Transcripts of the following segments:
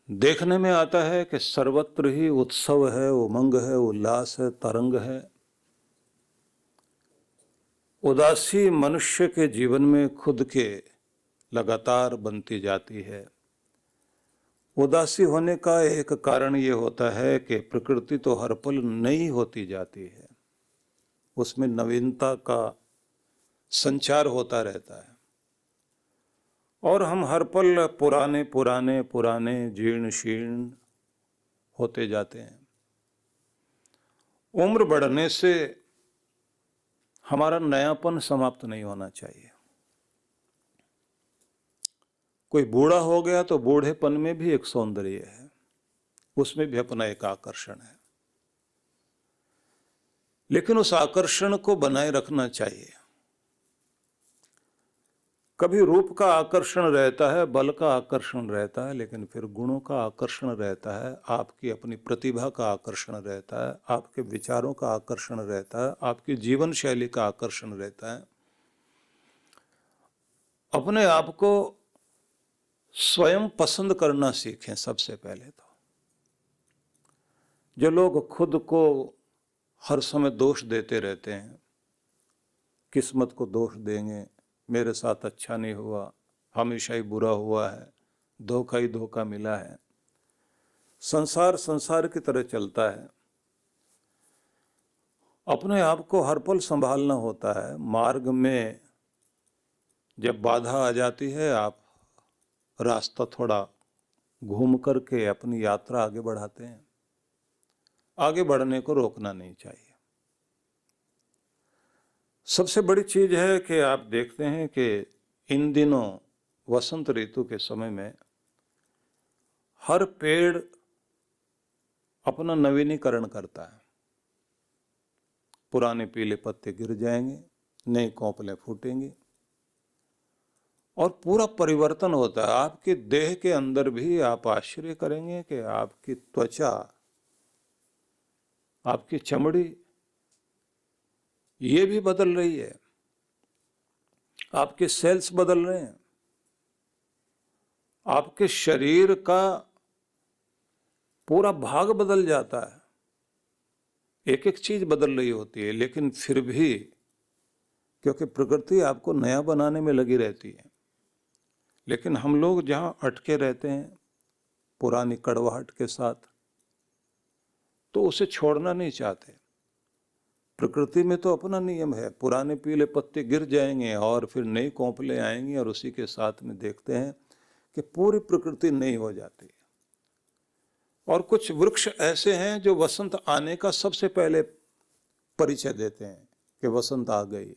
देखने में आता है कि सर्वत्र ही उत्सव है, उमंग है, उल्लास है, तरंग है। उदासी मनुष्य के जीवन में खुद के लगातार बनती जाती है। उदासी होने का एक कारण ये होता है कि प्रकृति तो हर पल नई होती जाती है, उसमें नवीनता का संचार होता रहता है और हम हर पल पुराने पुराने पुराने जीर्ण शीर्ण होते जाते हैं। उम्र बढ़ने से हमारा नयापन समाप्त नहीं होना चाहिए। कोई बूढ़ा हो गया तो बूढ़ेपन में भी एक सौंदर्य है, उसमें भी अपना एक आकर्षण है, लेकिन उस आकर्षण को बनाए रखना चाहिए। कभी रूप का आकर्षण रहता है, बल का आकर्षण रहता है, लेकिन फिर गुणों का आकर्षण रहता है, आपकी अपनी प्रतिभा का आकर्षण रहता है, आपके विचारों का आकर्षण रहता है, आपकी जीवन शैली का आकर्षण रहता है। अपने आप को स्वयं पसंद करना सीखें सबसे पहले तो। जो लोग खुद को हर समय दोष देते रहते हैं, किस्मत को दोष देंगे, मेरे साथ अच्छा नहीं हुआ, हमेशा ही बुरा हुआ है, धोखा ही धोखा मिला है, संसार संसार की तरह चलता है। अपने आप को हर पल संभालना होता है। मार्ग में जब बाधा आ जाती है, आप रास्ता थोड़ा घूम करके अपनी यात्रा आगे बढ़ाते हैं। आगे बढ़ने को रोकना नहीं चाहिए। सबसे बड़ी चीज है कि आप देखते हैं कि इन दिनों वसंत ऋतु के समय में हर पेड़ अपना नवीनीकरण करता है। पुराने पीले पत्ते गिर जाएंगे, नई कोंपलें फूटेंगी और पूरा परिवर्तन होता है। आपके देह के अंदर भी आप आश्चर्य करेंगे कि आपकी त्वचा, आपकी चमड़ी ये भी बदल रही है, आपके सेल्स बदल रहे हैं, आपके शरीर का पूरा भाग बदल जाता है। एक एक चीज बदल रही होती है, लेकिन फिर भी क्योंकि प्रकृति आपको नया बनाने में लगी रहती है, लेकिन हम लोग जहां अटके रहते हैं पुरानी कड़वाहट के साथ, तो उसे छोड़ना नहीं चाहते। प्रकृति में तो अपना नियम है, पुराने पीले पत्ते गिर जाएंगे और फिर नई कोंपलें आएंगी और उसी के साथ में देखते हैं कि पूरी प्रकृति नई हो जाती है। और कुछ वृक्ष ऐसे हैं जो वसंत आने का सबसे पहले परिचय देते हैं कि वसंत आ गई।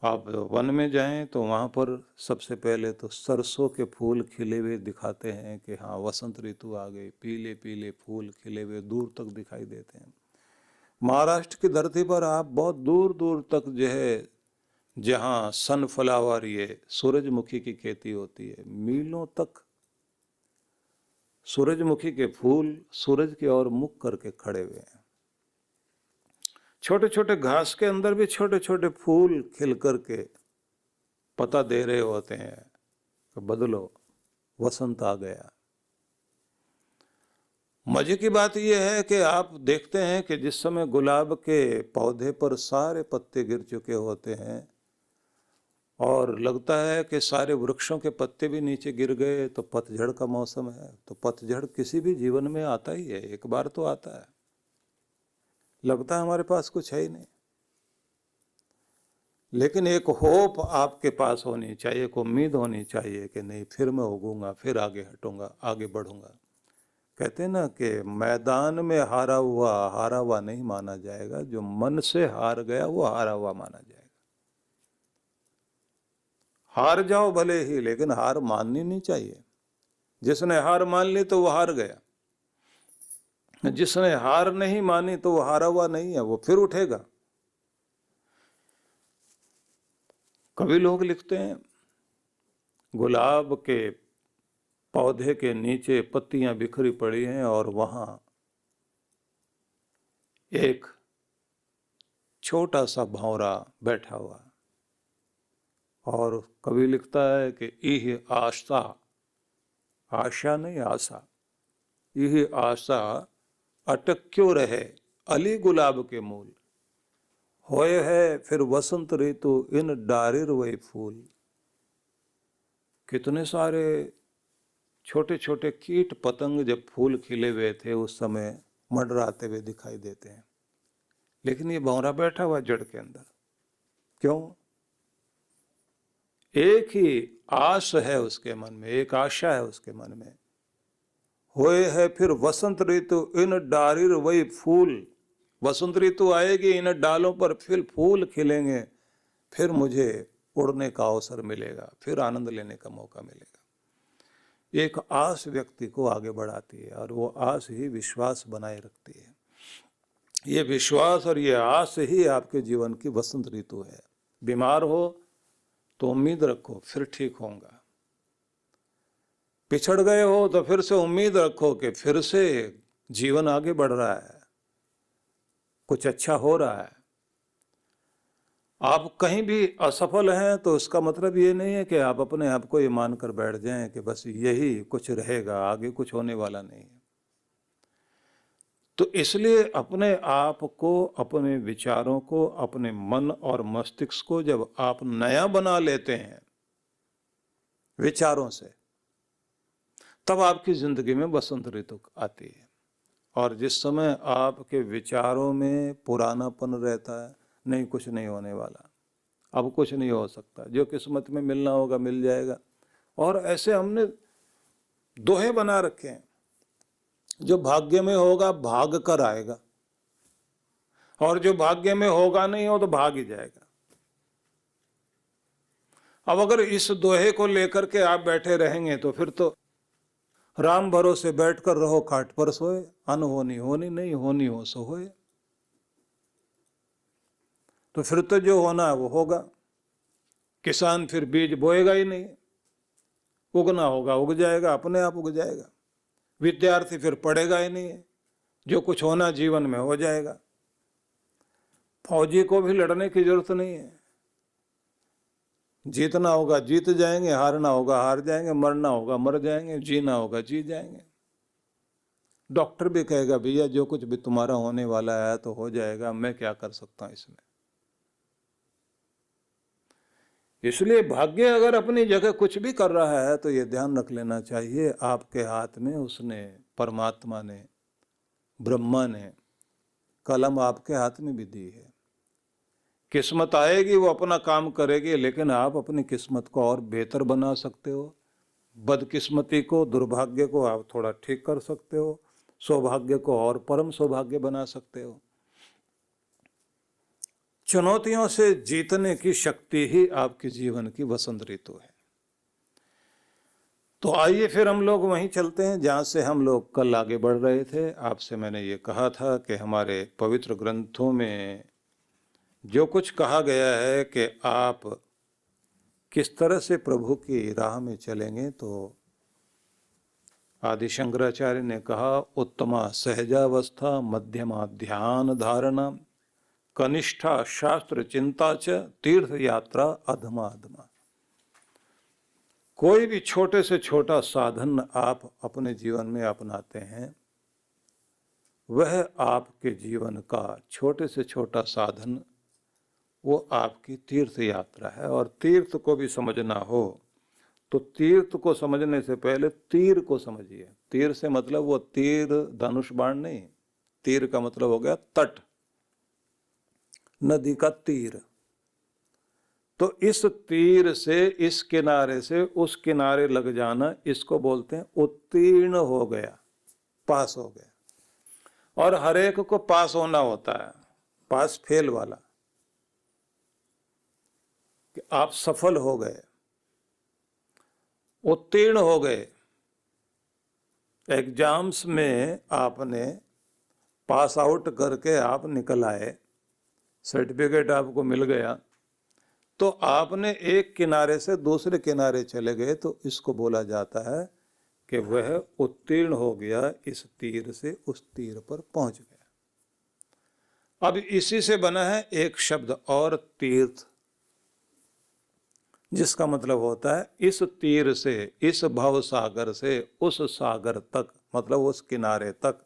आप वन में जाएं तो वहां पर सबसे पहले तो सरसों के फूल खिले हुए दिखाते हैं कि हाँ वसंत ऋतु आ गई। पीले पीले फूल खिले हुए दूर तक दिखाई देते हैं। महाराष्ट्र की धरती पर आप बहुत दूर दूर तक जो है, जहाँ सनफ्लावर ये सूरजमुखी की खेती होती है, मीलों तक सूरजमुखी के फूल सूरज की ओर मुख करके खड़े हुए हैं। छोटे छोटे घास के अंदर भी छोटे छोटे फूल खिल करके पता दे रहे होते हैं कि बदलो, वसंत आ गया। मजे की बात यह है कि आप देखते हैं कि जिस समय गुलाब के पौधे पर सारे पत्ते गिर चुके होते हैं और लगता है कि सारे वृक्षों के पत्ते भी नीचे गिर गए, तो पतझड़ का मौसम है। तो पतझड़ किसी भी जीवन में आता ही है, एक बार तो आता है। लगता है हमारे पास कुछ है ही नहीं, लेकिन एक होप आपके पास होनी चाहिए, एक उम्मीद होनी चाहिए कि नहीं, फिर मैं उगूंगा, फिर आगे हटूंगा, आगे बढ़ूंगा। कहते हैं ना कि मैदान में हारा हुआ नहीं माना जाएगा, जो मन से हार गया वो हारा हुआ माना जाएगा। हार जाओ भले ही, लेकिन हार माननी नहीं चाहिए। जिसने हार मान ली तो वो हार गया, जिसने हार नहीं मानी तो वो हारा हुआ नहीं है, वो फिर उठेगा। कवि लोग लिखते हैं, गुलाब के पौधे के नीचे पत्तियां बिखरी पड़ी हैं और वहां एक छोटा सा भंवरा बैठा हुआ। और कवि लिखता है कि इह आशा आशा नहीं आशा, यही आशा अटक क्यों रहे अली गुलाब के मूल। होए है फिर वसंत ऋतु इन डारिर वही फूल। कितने सारे छोटे छोटे कीट पतंग जब फूल खिले हुए थे उस समय मंडराते हुए दिखाई देते हैं, लेकिन ये भंवरा बैठा हुआ जड़ के अंदर। क्यों? एक ही आश है उसके मन में, एक आशा है उसके मन में। होए है फिर वसंत ऋतु इन डारिर वही फूल। वसंत ऋतु आएगी, इन डालों पर फिर फूल खिलेंगे, फिर मुझे उड़ने का अवसर मिलेगा, फिर आनंद लेने का मौका मिलेगा। एक आस व्यक्ति को आगे बढ़ाती है और वो आस ही विश्वास बनाए रखती है। ये विश्वास और ये आस ही आपके जीवन की वसंत ऋतु है। बीमार हो तो उम्मीद रखो फिर ठीक होगा, पिछड़ गए हो तो फिर से उम्मीद रखो कि फिर से जीवन आगे बढ़ रहा है, कुछ अच्छा हो रहा है। आप कहीं भी असफल हैं तो उसका मतलब ये नहीं है कि आप अपने आप को ये मानकर बैठ जाएं कि बस यही कुछ रहेगा, आगे कुछ होने वाला नहीं है। तो इसलिए अपने आप को, अपने विचारों को, अपने मन और मस्तिष्क को जब आप नया बना लेते हैं विचारों से, तब आपकी जिंदगी में बसंत ऋतु आती है। और जिस समय आपके विचारों में पुरानापन रहता है, नहीं कुछ नहीं होने वाला, अब कुछ नहीं हो सकता, जो किस्मत में मिलना होगा मिल जाएगा, और ऐसे हमने दोहे बना रखे हैं, जो भाग्य में होगा भाग कर आएगा, और जो भाग्य में होगा नहीं हो तो भाग ही जाएगा। अब अगर इस दोहे को लेकर के आप बैठे रहेंगे तो फिर तो राम भरोसे बैठकर रहो खाट पर सोए, अनहोनी होनी नहीं, होनी हो सो होए। तो फिर तो जो होना है वो होगा। किसान फिर बीज बोएगा ही नहीं, उगना होगा उग जाएगा, अपने आप उग जाएगा। विद्यार्थी फिर पढ़ेगा ही नहीं, जो कुछ होना जीवन में हो जाएगा। फौजी को भी लड़ने की जरूरत नहीं है, जीतना होगा जीत जाएंगे, हारना होगा हार जाएंगे, मरना होगा मर जाएंगे, जीना होगा जी जाएंगे। डॉक्टर भी कहेगा भैया जो कुछ भी तुम्हारा होने वाला है तो हो जाएगा, मैं क्या कर सकता हूं इसमें। इसलिए भाग्य अगर अपनी जगह कुछ भी कर रहा है तो ये ध्यान रख लेना चाहिए, आपके हाथ में उसने, परमात्मा ने, ब्रह्मा ने कलम आपके हाथ में भी दी है। किस्मत आएगी वो अपना काम करेगी, लेकिन आप अपनी किस्मत को और बेहतर बना सकते हो। बदकिस्मती को, दुर्भाग्य को आप थोड़ा ठीक कर सकते हो, सौभाग्य को और परम सौभाग्य बना सकते हो। चुनौतियों से जीतने की शक्ति ही आपके जीवन की वसंत ऋतु है। तो आइए फिर हम लोग वहीं चलते हैं जहाँ से हम लोग कल आगे बढ़ रहे थे। आपसे मैंने ये कहा था कि हमारे पवित्र ग्रंथों में जो कुछ कहा गया है कि आप किस तरह से प्रभु की राह में चलेंगे, तो आदि शंकराचार्य ने कहा उत्तमा सहजावस्था, मध्यमा ध्यान धारणा, कनिष्ठा शास्त्र चिंता च, तीर्थ यात्रा अधमा अधमा। कोई भी छोटे से छोटा साधन आप अपने जीवन में अपनाते हैं, वह आपके जीवन का छोटे से छोटा साधन वो आपकी तीर्थ यात्रा है। और तीर्थ को भी समझना हो तो तीर्थ को समझने से पहले तीर को समझिए। तीर से मतलब वो तीर धनुष बाण नहीं, तीर का मतलब हो गया तट, नदी का तीर। तो इस तीर से, इस किनारे से उस किनारे लग जाना, इसको बोलते हैं उत्तीर्ण हो गया, पास हो गया। और हर एक को पास होना होता है, पास फेल वाला, कि आप सफल हो गए, उत्तीर्ण हो गए। एग्जाम्स में आपने पास आउट करके आप निकल आए, सर्टिफिकेट आपको मिल गया, तो आपने एक किनारे से दूसरे किनारे चले गए, तो इसको बोला जाता है कि वह उत्तीर्ण हो गया, इस तीर से उस तीर पर पहुंच गया। अब इसी से बना है एक शब्द और, तीर्थ। जिसका मतलब होता है इस तीर से, इस भव सागर से उस सागर तक, मतलब उस किनारे तक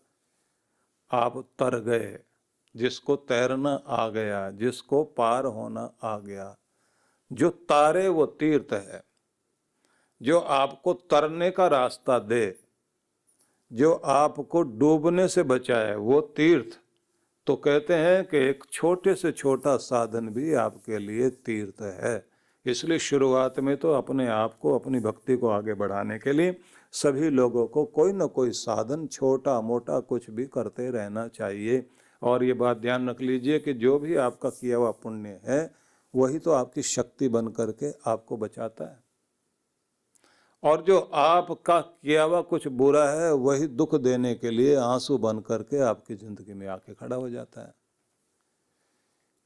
आप तर गए। जिसको तैरना आ गया, जिसको पार होना आ गया, जो तारे वो तीर्थ है। जो आपको तरने का रास्ता दे, जो आपको डूबने से बचाए, वो तीर्थ। तो कहते हैं कि एक छोटे से छोटा साधन भी आपके लिए तीर्थ है। इसलिए शुरुआत में तो अपने आप को, अपनी भक्ति को आगे बढ़ाने के लिए सभी लोगों को कोई न कोई साधन, छोटा मोटा कुछ भी करते रहना चाहिए। और ये बात ध्यान रख लीजिए कि जो भी आपका किया हुआ पुण्य है वही तो आपकी शक्ति बन करके आपको बचाता है, और जो आपका किया हुआ कुछ बुरा है वही दुख देने के लिए आंसू बन करके आपकी जिंदगी में आके खड़ा हो जाता है।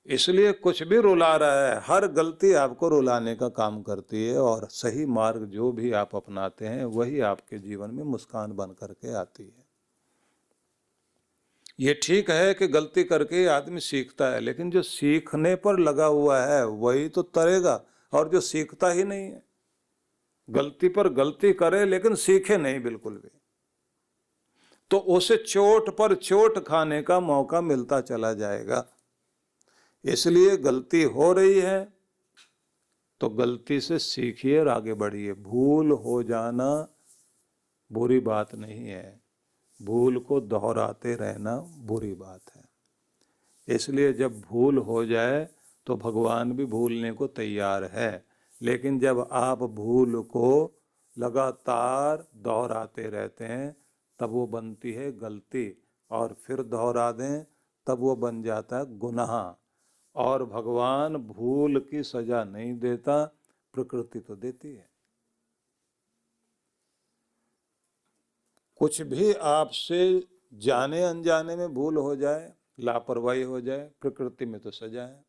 इसलिए कुछ भी रुला रहा है, हर गलती आपको रुलाने का काम करती है, और सही मार्ग जो भी आप अपनाते हैं वही आपके जीवन में मुस्कान बन करके आती है। ये ठीक है कि गलती करके आदमी सीखता है, लेकिन जो सीखने पर लगा हुआ है वही तो तरेगा, और जो सीखता ही नहीं है, गलती पर गलती करे लेकिन सीखे नहीं बिल्कुल भी, तो उसे चोट पर चोट खाने का मौका मिलता चला जाएगा। इसलिए गलती हो रही है तो गलती से सीखिए और आगे बढ़िए। भूल हो जाना बुरी बात नहीं है, भूल को दोहराते रहना बुरी बात है। इसलिए जब भूल हो जाए तो भगवान भी भूलने को तैयार है, लेकिन जब आप भूल को लगातार दोहराते रहते हैं तब वो बनती है गलती, और फिर दोहरा दें तब वो बन जाता है गुनाह। और भगवान भूल की सजा नहीं देता, प्रकृति तो देती है। कुछ भी आपसे जाने अनजाने में भूल हो जाए, लापरवाही हो जाए, प्रकृति में तो सजा है।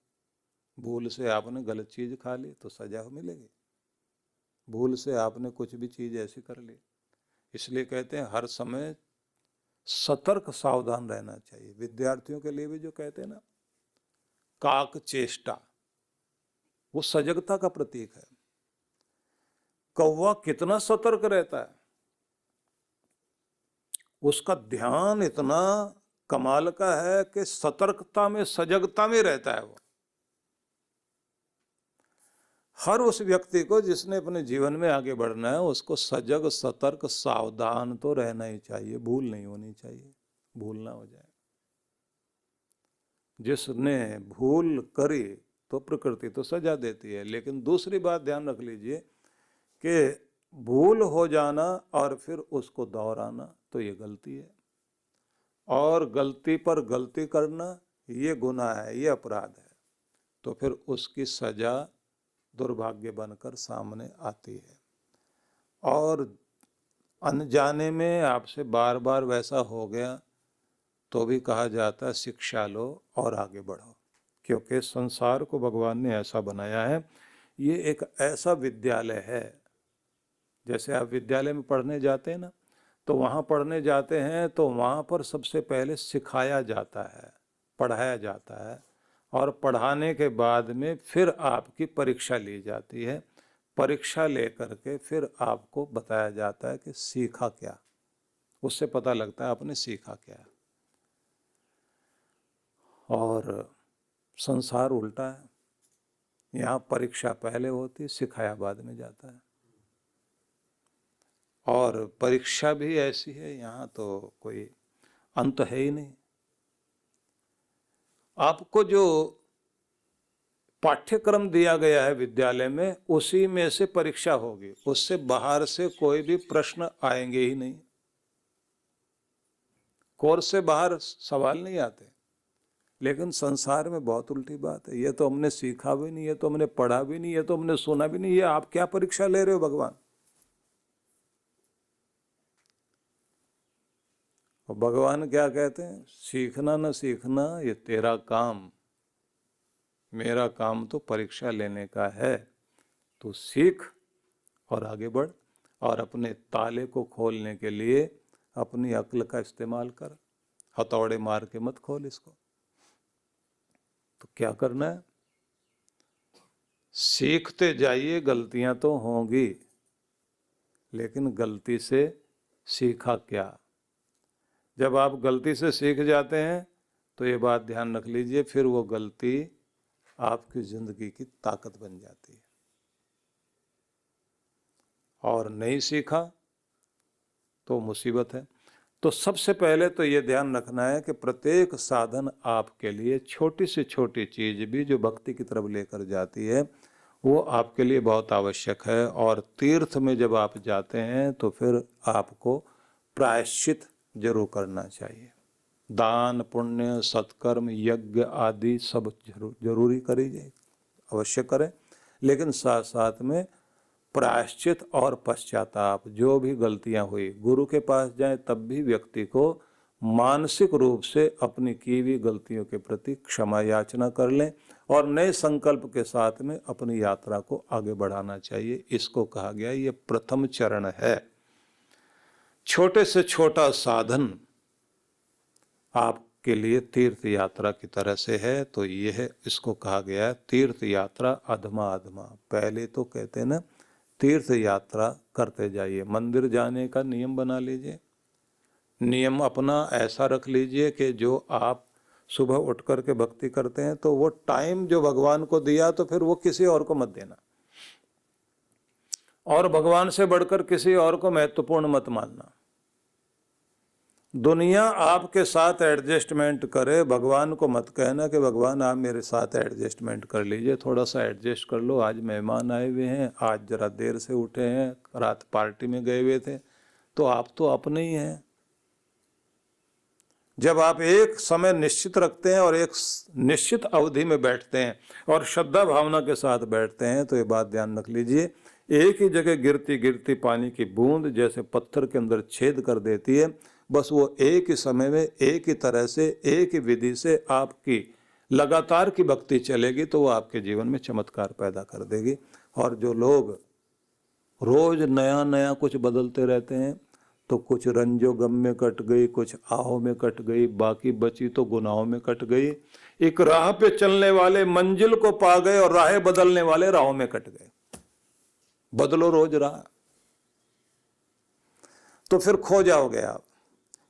भूल से आपने गलत चीज खा ली तो सजा मिलेगी, भूल से आपने कुछ भी चीज ऐसी कर ली। इसलिए कहते हैं हर समय सतर्क सावधान रहना चाहिए। विद्यार्थियों के लिए भी जो कहते हैं ना, काक चेष्टा, वो सजगता का प्रतीक है। कौवा कितना सतर्क रहता है, उसका ध्यान इतना कमाल का है कि सतर्कता में, सजगता में रहता है वो। हर उस व्यक्ति को जिसने अपने जीवन में आगे बढ़ना है उसको सजग, सतर्क, सावधान तो रहना ही चाहिए, भूल नहीं होनी चाहिए, भूल ना हो जाए। जिसने भूल करी तो प्रकृति तो सजा देती है, लेकिन दूसरी बात ध्यान रख लीजिए कि भूल हो जाना और फिर उसको दोहराना तो ये गलती है, और गलती पर गलती करना ये गुनाह है, ये अपराध है। तो फिर उसकी सजा दुर्भाग्य बनकर सामने आती है। और अनजाने में आपसे बार बार वैसा हो गया तो भी कहा जाता है शिक्षा लो और आगे बढ़ो, क्योंकि संसार को भगवान ने ऐसा बनाया है, ये एक ऐसा विद्यालय है। जैसे आप विद्यालय में पढ़ने जाते हैं ना, तो वहाँ पढ़ने जाते हैं तो वहाँ पर सबसे पहले सिखाया जाता है, पढ़ाया जाता है, और पढ़ाने के बाद में फिर आपकी परीक्षा ली जाती है। परीक्षा लेकर के फिर आपको बताया जाता है कि सीखा क्या, उससे पता लगता है आपने सीखा क्या। और संसार उल्टा है, यहाँ परीक्षा पहले होती, सिखाया बाद में जाता है। और परीक्षा भी ऐसी है, यहाँ तो कोई अंत है ही नहीं। आपको जो पाठ्यक्रम दिया गया है विद्यालय में, उसी में से परीक्षा होगी, उससे बाहर से कोई भी प्रश्न आएंगे ही नहीं। कोर्स से बाहर सवाल नहीं आते। लेकिन संसार में बहुत उल्टी बात है, ये तो हमने सीखा भी नहीं, ये तो हमने पढ़ा भी नहीं, ये तो हमने सुना भी नहीं, ये आप क्या परीक्षा ले रहे हो भगवान। और भगवान क्या कहते हैं, सीखना न सीखना ये तेरा काम, मेरा काम तो परीक्षा लेने का है। तो सीख और आगे बढ़, और अपने ताले को खोलने के लिए अपनी अक्ल का इस्तेमाल कर, हथौड़े मार के मत खोल इसको। तो क्या करना है, सीखते जाइए, गलतियां तो होंगी, लेकिन गलती से सीखा क्या। जब आप गलती से सीख जाते हैं तो ये बात ध्यान रख लीजिए, फिर वो गलती आपकी जिंदगी की ताकत बन जाती है। और नहीं सीखा तो मुसीबत है। तो सबसे पहले तो ये ध्यान रखना है कि प्रत्येक साधन आपके लिए, छोटी से छोटी चीज भी जो भक्ति की तरफ लेकर जाती है, वो आपके लिए बहुत आवश्यक है। और तीर्थ में जब आप जाते हैं तो फिर आपको प्रायश्चित जरूर करना चाहिए। दान पुण्य सत्कर्म यज्ञ आदि सब जरूरी करिए, अवश्य करें, लेकिन साथ साथ में प्रायश्चित और पश्चाताप। जो भी गलतियां हुई, गुरु के पास जाएं तब भी व्यक्ति को मानसिक रूप से अपनी की हुई गलतियों के प्रति क्षमा याचना कर लें और नए संकल्प के साथ में अपनी यात्रा को आगे बढ़ाना चाहिए। इसको कहा गया ये प्रथम चरण है। छोटे से छोटा साधन आपके लिए तीर्थ यात्रा की तरह से है, तो यह इसको कहा गया है तीर्थ यात्रा अधमा अधमा। पहले तो कहते हैं ना, तीर्थ यात्रा करते जाइए। मंदिर जाने का नियम बना लीजिए, नियम अपना ऐसा रख लीजिए कि जो आप सुबह उठ करके भक्ति करते हैं तो वो टाइम जो भगवान को दिया तो फिर वो किसी और को मत देना, और भगवान से बढ़कर किसी और को महत्वपूर्ण मत मानना। दुनिया आपके साथ एडजस्टमेंट करे, भगवान को मत कहना कि भगवान आप मेरे साथ एडजस्टमेंट कर लीजिए, थोड़ा सा एडजस्ट कर लो, आज मेहमान आए हुए हैं, आज जरा देर से उठे हैं, रात पार्टी में गए हुए थे, तो आप तो अपने ही हैं। जब आप एक समय निश्चित रखते हैं और एक निश्चित अवधि में बैठते हैं और श्रद्धा भावना के साथ बैठते हैं, तो ये बात ध्यान रख लीजिए, एक ही जगह गिरती गिरती पानी की बूंद जैसे पत्थर के अंदर छेद कर देती है, बस वो एक ही समय में एक ही तरह से एक ही विधि से आपकी लगातार की भक्ति चलेगी तो वो आपके जीवन में चमत्कार पैदा कर देगी। और जो लोग रोज नया नया कुछ बदलते रहते हैं, तो कुछ रंजो गम में कट गई, कुछ आहों में कट गई, बाकी बची तो गुनाहों में कट गई। एक राह पे चलने वाले मंजिल को पा गए और राहें बदलने वाले राहों में कट गए। बदलो रोज राह, तो फिर खो जाओगे आप।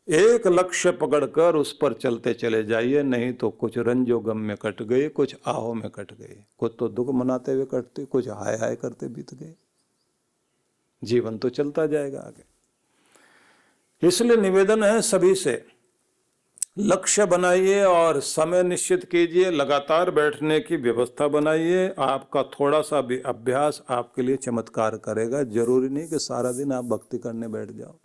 एक लक्ष्य पकड़कर उस पर चलते चले जाइए, नहीं तो कुछ रंजो गम में कट गई, कुछ आहों में कट गई, कुछ तो दुख मनाते हुए कटते, कुछ हाय हाय करते बीत गए। जीवन तो चलता जाएगा आगे। इसलिए निवेदन है सभी से, लक्ष्य बनाइए और समय निश्चित कीजिए, लगातार बैठने की व्यवस्था बनाइए। आपका थोड़ा सा भी अभ्यास आपके लिए चमत्कार करेगा। जरूरी नहीं कि सारा दिन आप भक्ति करने बैठ जाओ,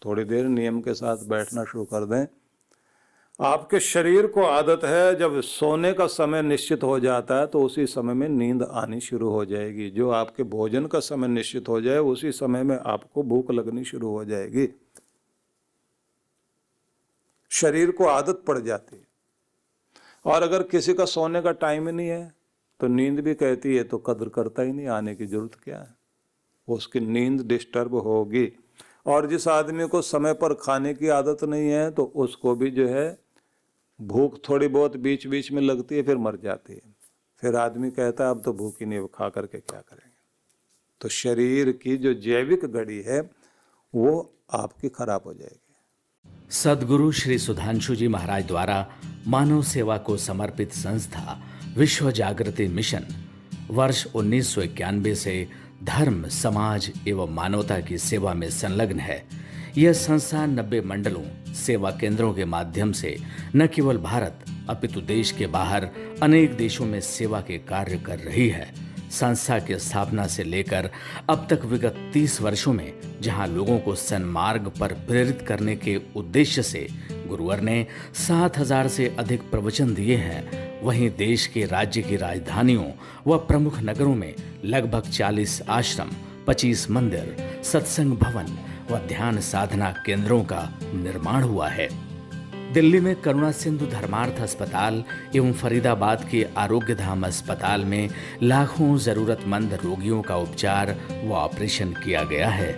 थोड़ी देर नियम के साथ बैठना शुरू कर दें। आपके शरीर को आदत है, जब सोने का समय निश्चित हो जाता है तो उसी समय में नींद आनी शुरू हो जाएगी। जो आपके भोजन का समय निश्चित हो जाए उसी समय में आपको भूख लगनी शुरू हो जाएगी। शरीर को आदत पड़ जाती है। और अगर किसी का सोने का टाइम ही नहीं है तो नींद भी कहती है तो कदर करता ही नहीं, आने की जरूरत क्या है, उसकी नींद डिस्टर्ब होगी। और जिस आदमी को समय पर खाने की आदत नहीं है तो उसको भी जो है भूख थोड़ी बहुत बीच बीच में लगती है, फिर मर जाती है। फिर आदमी कहता है अब तो भूख ही नहीं, खा करके क्या करेंगे। तो शरीर की जो जैविक घड़ी है वो आपकी खराब हो जाएगी। सद्गुरु श्री सुधांशु जी महाराज द्वारा मानव सेवा को समर्पित संस्था विश्व जागृति मिशन वर्ष 1991 से धर्म, समाज एवं मानवता की सेवा में संलग्न है। यह संस्था 90 मंडलों, सेवा केंद्रों के माध्यम से न केवल भारत अपितु देश के बाहर अनेक देशों में सेवा के कार्य कर रही है। संस्था की स्थापना से लेकर अब तक विगत 30 वर्षों में जहां लोगों को सन्मार्ग पर प्रेरित करने के उद्देश्य से गुरुवर ने 7000 से अधिक प्रवचन दिए हैं, वहीं देश के राज्य की राजधानियों व प्रमुख नगरों में लगभग 40 आश्रम, 25 मंदिर, सत्संग भवन व ध्यान साधना केंद्रों का निर्माण हुआ है। दिल्ली में करुणा सिंधु धर्मार्थ अस्पताल एवं फरीदाबाद के आरोग्य धाम अस्पताल में लाखों जरूरतमंद रोगियों का उपचार व ऑपरेशन किया गया है।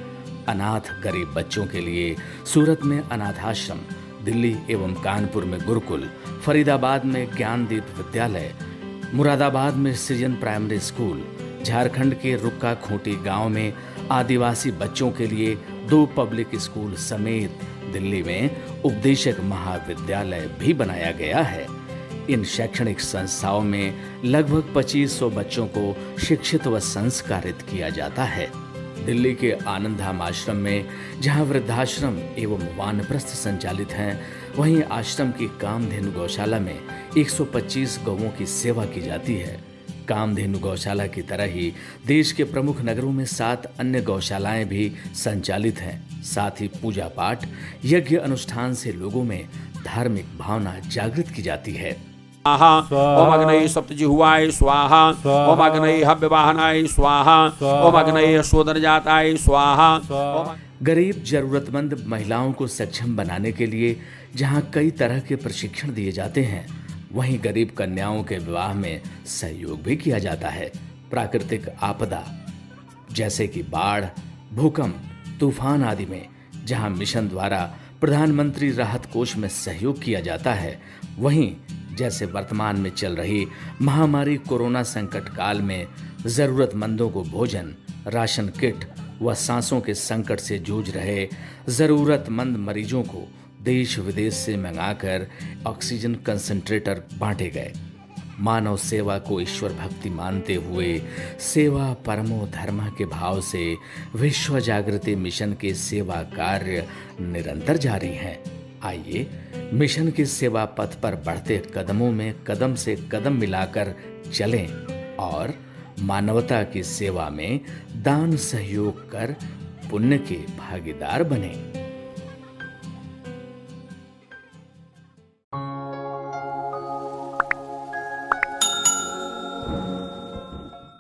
अनाथ गरीब बच्चों के लिए सूरत में अनाथाश्रम, दिल्ली एवं कानपुर में गुरुकुल, फरीदाबाद में ज्ञानदीप विद्यालय, मुरादाबाद में सृजन प्राइमरी स्कूल, झारखंड के रुक्का खूंटी गांव में आदिवासी बच्चों के लिए 2 पब्लिक स्कूल समेत दिल्ली में उपदेशक महाविद्यालय भी बनाया गया है। इन शैक्षणिक संस्थाओं में लगभग 2500 बच्चों को शिक्षित व संस्कारित किया जाता है। दिल्ली के आनंदधाम आश्रम में जहां वृद्धाश्रम एवं वानप्रस्थ संचालित हैं, वहीं आश्रम की कामधेनु गौशाला में 125 गौओं की सेवा की जाती है। कामधेनु गौशाला की तरह ही देश के प्रमुख नगरों में 7 अन्य गौशालाएं भी संचालित हैं। साथ ही पूजा पाठ, यज्ञ अनुष्ठान से लोगों में धार्मिक भावना जागृत की जाती है। ओम अग्नये सप्तजिह्वाय स्वाहा, ओम अग्नये हव्यवाहनाय स्वाहा, ओम अग्नये शोधनजाताय स्वाहा। गरीब जरूरतमंद महिलाओं को सक्षम बनाने के लिए जहां कई तरह के प्रशिक्षण दिए जाते हैं, वहीं गरीब कन्याओं के विवाह में सहयोग भी किया जाता है। प्राकृतिक आपदा जैसे कि बाढ़, भूकंप, तूफान आदि में जहां मिशन द्वारा प्रधानमंत्री राहत कोष में सहयोग किया जाता है, वहीं जैसे वर्तमान में चल रही महामारी कोरोना संकट काल में जरूरतमंदों को भोजन, राशन किट व सांसों के संकट से जूझ रहे जरूरतमंद मरीजों को देश विदेश से मंगाकर ऑक्सीजन कंसंट्रेटर बांटे गए। मानव सेवा को ईश्वर भक्ति मानते हुए सेवा परमो धर्म के भाव से विश्व जागृति मिशन के सेवा कार्य निरंतर जारी हैं। आइए मिशन के सेवा पथ पर बढ़ते कदमों में कदम से कदम मिलाकर चलें और मानवता की सेवा में दान सहयोग कर पुण्य के भागीदार बनें।